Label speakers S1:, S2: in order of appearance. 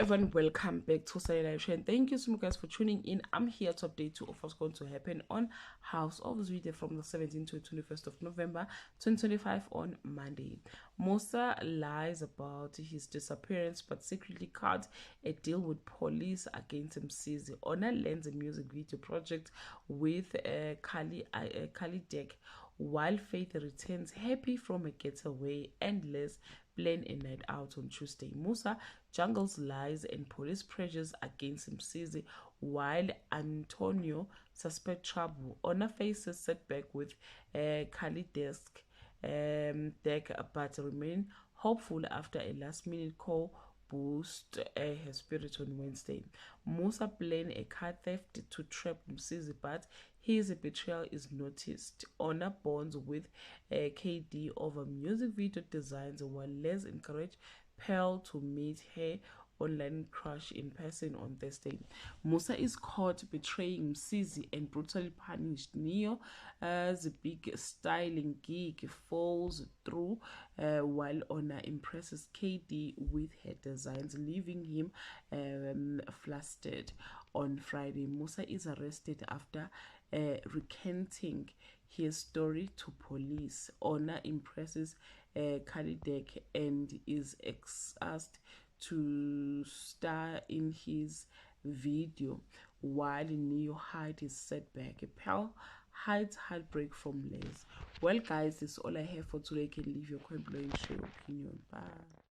S1: everyone, welcome back to Sunny Live Show, and thank you so much guys for tuning in. I'm here to update you of what's going to happen on House of Zwide from the 17th to 21st of November 2025 on Monday. Musa lies about his disappearance but secretly cut a deal with police against Msizi. Honor lands a music video project with Kali Deck, while Faith returns happy from a getaway and Les plan a night out on Tuesday. Musa jungles lies and police pressures against Msizi, while Antonio suspects trouble. Honor faces setback with Kali Deck, but remain hopeful after a last-minute call boost her spirit on Wednesday. Musa planned a car theft to trap Msizi, but his betrayal is noticed. Honor bonds with KD over music video designs, while Les encouraged Pearl to meet her online crush in person on Thursday. Musa is caught betraying Msizi and brutally punished. Neo's big styling gig falls through, while Honor impresses KD with her designs, leaving him flustered. On Friday, Musa is arrested after recanting his story to police. Honor impresses Khalidek and is asked to star in his video, while Neo hides his setback. Pearl hides heartbreak from Les. Well guys, this is all I have for today. You can leave your comment below and share your opinion. Bye.